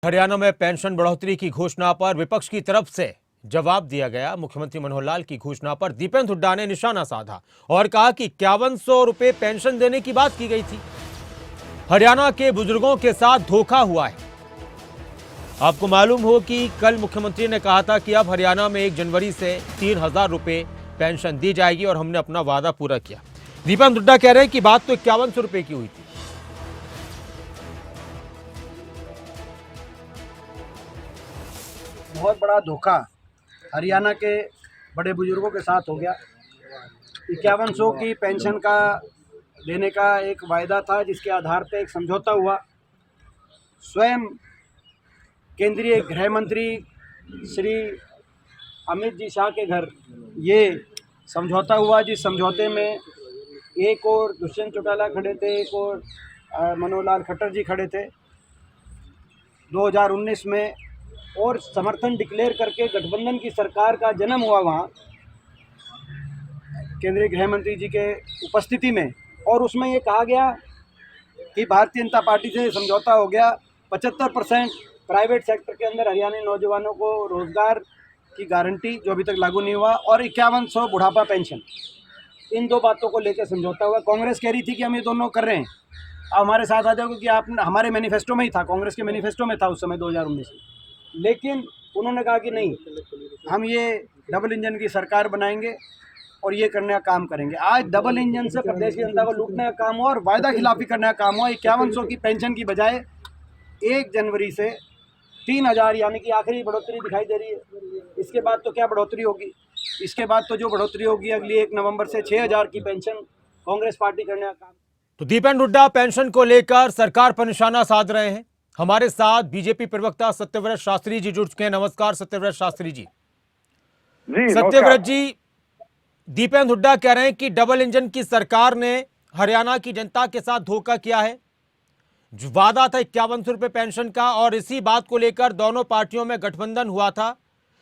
हरियाणा में पेंशन बढ़ोतरी की घोषणा पर विपक्ष की तरफ से जवाब दिया गया। मुख्यमंत्री मनोहर लाल की घोषणा पर दीपेंद्र हुड्डा ने निशाना साधा और कहा कि 5100 रुपए पेंशन देने की बात की गई थी। हरियाणा के बुजुर्गों के साथ धोखा हुआ है। आपको मालूम हो कि कल मुख्यमंत्री ने कहा था कि अब हरियाणा में 1 जनवरी से 3000 रुपए पेंशन दी जाएगी और हमने अपना वादा पूरा किया। दीपेंद्र हुड्डा कह रहे हैं कि बात तो 5100 रुपए की हुई थी। बहुत बड़ा धोखा हरियाणा के बड़े बुजुर्गों के साथ हो गया। 5100 की पेंशन का देने का एक वायदा था, जिसके आधार पर एक समझौता हुआ। स्वयं केंद्रीय गृह मंत्री श्री अमित जी शाह के घर ये समझौता हुआ, जिस समझौते में एक और दुष्यंत चौटाला खड़े थे, एक और मनोहर लाल खट्टर जी खड़े थे 2019 में, और समर्थन डिक्लेयर करके गठबंधन की सरकार का जन्म हुआ वहाँ केंद्रीय गृह मंत्री जी के उपस्थिति में। और उसमें ये कहा गया कि भारतीय जनता पार्टी से समझौता हो गया। 75% प्राइवेट सेक्टर के अंदर हरियाणवी नौजवानों को रोजगार की गारंटी, जो अभी तक लागू नहीं हुआ, और 5100 बुढ़ापा पेंशन, इन दो बातों को लेकर समझौता हुआ। कांग्रेस कह रही थी कि हम ये दोनों कर रहे हैं, आप हमारे साथ आ जाओ, क्योंकि आप हमारे मैनिफेस्टो में ही था, कांग्रेस के मैनिफेस्टो में था उस समय 2019 में। लेकिन उन्होंने कहा कि नहीं, हम ये डबल इंजन की सरकार बनाएंगे और ये करने का काम करेंगे। आज डबल इंजन से प्रदेश की जनता को लूटने का काम हुआ और वायदा खिलाफी करने का काम हुआ। 5100 की पेंशन की बजाय 1 जनवरी से 3000, यानी कि आखिरी बढ़ोतरी दिखाई दे रही है। इसके बाद तो क्या बढ़ोतरी होगी? इसके बाद तो जो बढ़ोतरी होगी अगली 1 नवंबर से 6000 की पेंशन कांग्रेस पार्टी करने का काम। तो दीपेंद्र हुड्डा पेंशन को लेकर सरकार पर निशाना साध रहे हैं। हमारे साथ बीजेपी प्रवक्ता सत्यव्रत शास्त्री जी जुड़ चुके हैं। नमस्कार सत्यव्रत शास्त्री जी। सत्यव्रत जी, दीपेंद्र हुड्डा कह रहे हैं कि डबल इंजन की सरकार ने हरियाणा की जनता के साथ धोखा किया है। जो वादा था 5100 रुपए पेंशन का, और इसी बात को लेकर दोनों पार्टियों में गठबंधन हुआ था,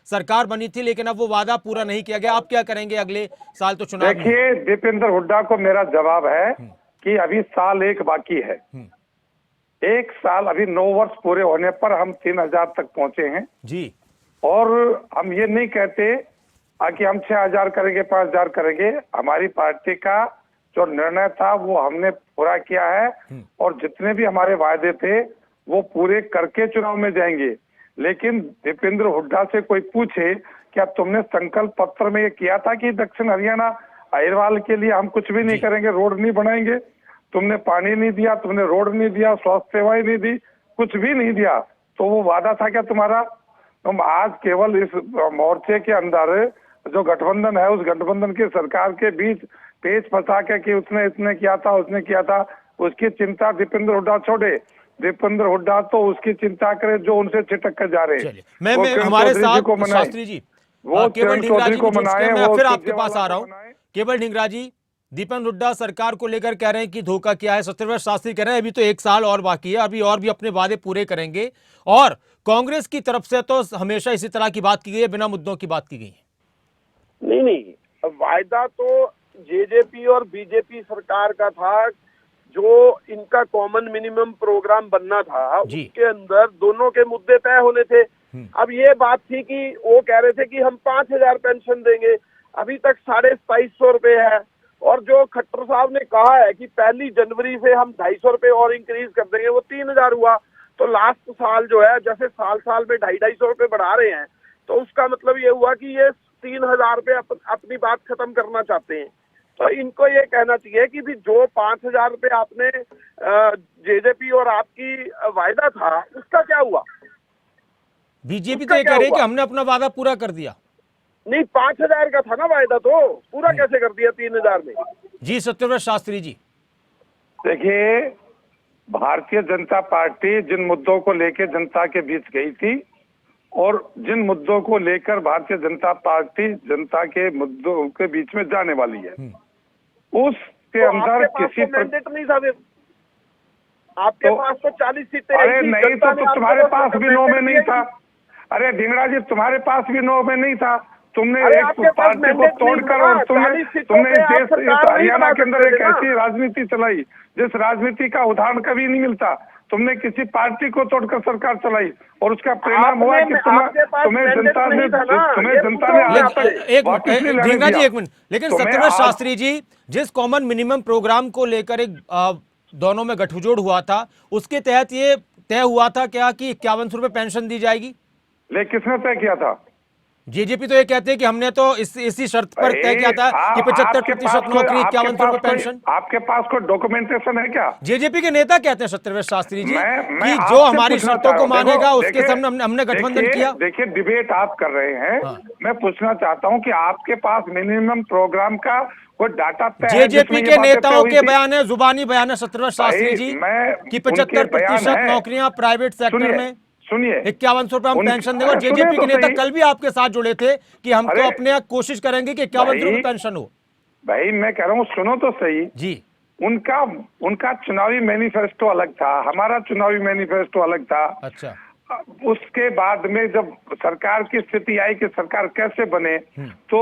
सरकार बनी थी, लेकिन अब वो वादा पूरा नहीं किया गया। आप क्या करेंगे? अगले साल तो चुनाव। देखिए, दीपेंद्र हुड्डा को मेरा जवाब है कि अभी साल 1 बाकी है। 1 साल, अभी 9 वर्ष पूरे होने पर हम 3000 तक पहुंचे हैं जी। और हम ये नहीं कहते कि हम 6000 करेंगे, 5000 करेंगे। हमारी पार्टी का जो निर्णय था वो हमने पूरा किया है और जितने भी हमारे वायदे थे वो पूरे करके चुनाव में जाएंगे। लेकिन दीपेंद्र हुड्डा से कोई पूछे क्या तुमने संकल्प पत्र में ये किया था कि दक्षिण हरियाणा अहिरवाल के लिए हम कुछ भी नहीं करेंगे, रोड नहीं बनाएंगे? तुमने पानी नहीं दिया, तुमने रोड नहीं दिया, स्वास्थ्य सेवाएं नहीं दी, कुछ भी नहीं दिया, तो वो वादा था क्या तुम्हारा? तुम आज केवल इस मोर्चे के अंदर जो गठबंधन है, उस गठबंधन की सरकार के बीच पेच फंसा के कि उसने इसने किया था, उसने किया था, उसकी चिंता दीपेंद्र हुड्डा छोड़े। दीपेंद्र हुड्डा तो उसकी चिंता करे जो उनसे छिटक कर जा रहे हैं। मैं हमारे साथ शास्त्री जी, वो केवल ढींगरा जी को मनाए, मैं फिर आपके पास आ रहा हूँ। केवल ढींगरा जी, दीपेंद्र हुड्डा सरकार को लेकर कह रहे हैं कि धोखा किया है। सत्यव्रत शास्त्री कह रहे हैं अभी तो 1 साल और बाकी है, अभी और भी अपने वादे पूरे करेंगे। और कांग्रेस की तरफ से तो हमेशा इसी तरह की बात की गई है, बिना मुद्दों की बात की गई है। नहीं, वायदा तो जेजेपी और बीजेपी सरकार का था। जो इनका कॉमन मिनिमम प्रोग्राम बनना था उसके अंदर दोनों के मुद्दे तय होने थे। अब ये बात थी कि वो कह रहे थे कि हम 5000 पेंशन देंगे, अभी तक 2550 रुपए है। और जो खट्टर साहब ने कहा है कि 1 जनवरी से हम 250 रुपए और इंक्रीज कर देंगे, वो 3000 हुआ। तो लास्ट साल जो है, जैसे साल में 250 रुपए बढ़ा रहे हैं, तो उसका मतलब ये हुआ कि ये 3000 रुपए अपनी बात खत्म करना चाहते हैं। तो इनको ये कहना चाहिए कि भी जो 5000 रुपए आपने जेजेपी और आपकी वायदा था, उसका क्या हुआ? बीजेपी तो ये कह रही है कि हमने अपना वादा पूरा कर दिया। नहीं, 5000 का था ना वायदा, तो पूरा कैसे कर दिया 3000 में? जी सत्यव्रत शास्त्री जी, देखिए, भारतीय जनता पार्टी जिन मुद्दों को लेकर जनता के बीच गई थी और जिन मुद्दों को लेकर भारतीय जनता पार्टी जनता के मुद्दों के बीच में जाने वाली है, उसके तो अंदर किसी मैंडेट नहीं था। आपके पास तो 40 सीटें। अरे नहीं, तो तुम्हारे पास भी 9 में नहीं था। अरे ढींगरा जी, तुम्हारे पास भी 9 में नहीं था। तुमने एक पार्टी को तोड़कर और तुमने देश हरियाणा के अंदर एक ऐसी राजनीति चलाई जिस राजनीति का उदाहरण कभी नहीं मिलता। तुमने किसी पार्टी को तोड़कर सरकार चलाई और उसका परिणाम हुआ कि तुम्हें जनता ने वापस नहीं लड़ने ढींगरा जी दिया। एक मिनट, लेकिन सत्यव्रत शास्त्री जी, जिस कॉमन मिनिमम प्रोग्राम को लेकर एक दोनों में गठजोड़ हुआ था, उसके तहत ये तय हुआ था क्या कि 5100 रुपए पेंशन दी जाएगी? लेकिन किसने तय किया था? जेजेपी तो ये कहते हैं कि हमने तो इसी शर्त पर तय किया था कि 75% नौकरी, 5100 रुपए पेंशन। आपके पास कोई डॉक्यूमेंटेशन है क्या? जेजेपी के नेता कहते हैं सत्यव्रत शास्त्री जी मैं कि जो आपसे हमारी पूछना शर्तों चाह को रहा हूं, मानेगा देखो, उसके देखिए, सामने हमने गठबंधन किया। देखिए डिबेट आप कर रहे हैं। हाँ। मैं पूछना चाहता हूं कि आपके पास मिनिमम प्रोग्राम का कोई डाटा तय है जेजेपी जिसमें ये के बातें तय नेताओं हुई के थी? बयान है, जुबानी बयान है सत्यव्रत शास्त्री जी कि 75% नौकरियां प्राइवेट सेक्टर में, सुनिए 5100 रुपए हम पेंशन देंगे। और सुनिए जेजेपी तो के नेता सही। कल भी आपके साथ जुड़े थे कि हम तो अपने कोशिश करेंगे कि 5100 रुपए पेंशन हो। भाई मैं कह रहा हूँ सुनो तो सही जी, उनका चुनावी मैनिफेस्टो अलग था, हमारा चुनावी मैनिफेस्टो अलग था। अच्छा, उसके बाद में जब सरकार की स्थिति आई कि सरकार कैसे बने, तो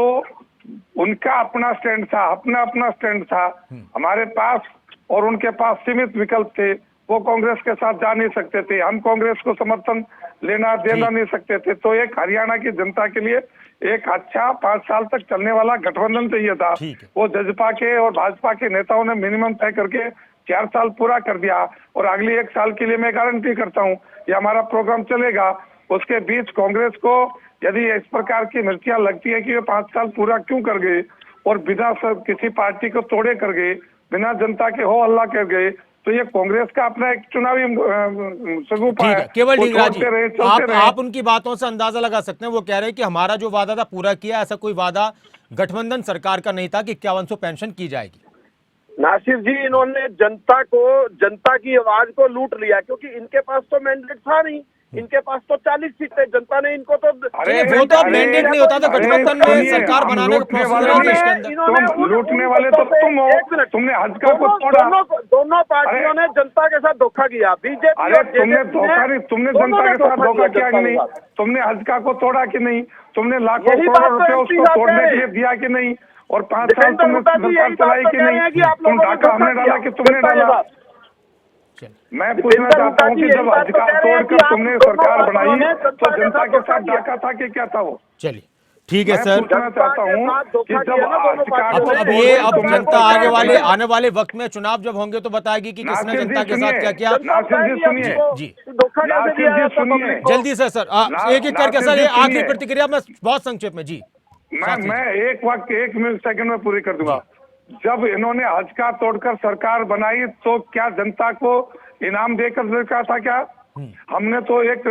उनका अपना स्टैंड था, अपना स्टैंड था। हमारे पास और उनके पास सीमित विकल्प थे। वो कांग्रेस के साथ जा नहीं सकते थे, हम कांग्रेस को समर्थन लेना देना नहीं सकते थे। तो एक हरियाणा की जनता के लिए एक अच्छा 5 साल तक चलने वाला गठबंधन चाहिए था। वो जजपा के और भाजपा के नेताओं ने मिनिमम तय करके 4 साल पूरा कर दिया और अगली 1 साल के लिए मैं गारंटी करता हूँ ये हमारा प्रोग्राम चलेगा। उसके बीच कांग्रेस को यदि इस प्रकार की मिर्चियां लगती है कि ये 5 साल पूरा क्यों कर गए और बिना किसी पार्टी को तोड़े कर गए, बिना जनता के हो हल्ला कर गए, तो ये कांग्रेस का अपना एक चुनावी सगुफा है। केवल ढींगरा जी, चलते आप उनकी बातों से अंदाजा लगा सकते हैं। वो कह रहे हैं कि हमारा जो वादा था पूरा किया, ऐसा कोई वादा गठबंधन सरकार का नहीं था कि 5100 पेंशन की जाएगी। नासिर जी, इन्होंने जनता की आवाज को लूट लिया, क्योंकि इनके पास तो मैंडेट था नहीं। इनके पास तो 40 सीटें, जनता ने इनको तो वो तो मैंडेट नहीं होता था गठबंधन में सरकार बनाने का प्रोसेस। लूटने वाले तो तुम हो। तुमने हल्का को तोड़ा। दोनों पार्टियों ने जनता के साथ धोखा किया। बीजेपी अरे तुमने धोखा नहीं, तुमने जनता के साथ धोखा किया कि नहीं? तुमने हल्का को तोड़ा कि नहीं? तुमने लाखों करोड़ रुपए उसको तोड़ने के लिए दिया कि नहीं? और 5 साल तुमने सरकार चलाई कि नहीं? तुम डाका हमने डाला कि तुमने डाला? मैं पूछना चाहता हूँ कि जब हल्का तोड़कर तुमने सरकार बनाई तो जनता के साथ डाका था कि क्या था वो? चलिए ठीक है सर। पूछना चाहता हूँ कि जब अब जनता आने वाले वक्त में चुनाव जब होंगे तो बताएगी कि किसने जनता के साथ क्या किया। नासिर जी सुनिए, जी सुनिए जल्दी से सर, एक एक करके सर, ये आखिरी प्रतिक्रिया में बहुत संक्षेप में। जी मैं एक वाक्य 1 मिनट सेकंड में पूरी कर दूंगा। जब इन्होंने हल्का तोड़कर सरकार बनाई तो क्या जनता को इनाम देकर देखा था क्या? हमने तो एक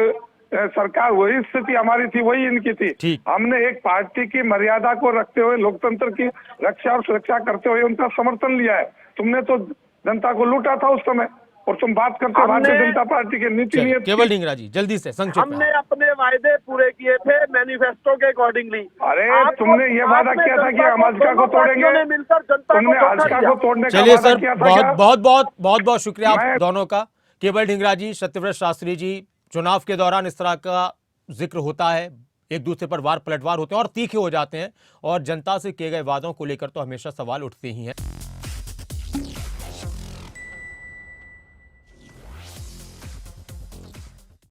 सरकार, वही स्थिति हमारी थी वही इनकी थी। हमने एक पार्टी की मर्यादा को रखते हुए लोकतंत्र की रक्षा और सुरक्षा करते हुए उनका समर्थन लिया है। तुमने तो जनता को लूटा था उस समय और तुम बात करते हो भारतीय जनता पार्टी के नीति नियत। केवल ढींगरा जी जल्दी से संक्षेप में। हमने अपने वायदे पूरे किए थे मैनिफेस्टो के अकॉर्डिंगली। अरे तुमने ये वादा किया था कि हम हल्का को तोड़ेंगे, तुमने हल्का को तोड़ने का चलिए वादा सर, किया था। बहुत शुक्रिया आप दोनों का। केवल ढींगरा जी, सत्यव्रत शास्त्री जी, चुनाव के दौरान इस तरह का जिक्र होता है, एक दूसरे पर वार पलटवार होते हैं और तीखे हो जाते हैं, और जनता से किए गए वादों को लेकर तो हमेशा सवाल उठते ही हैं।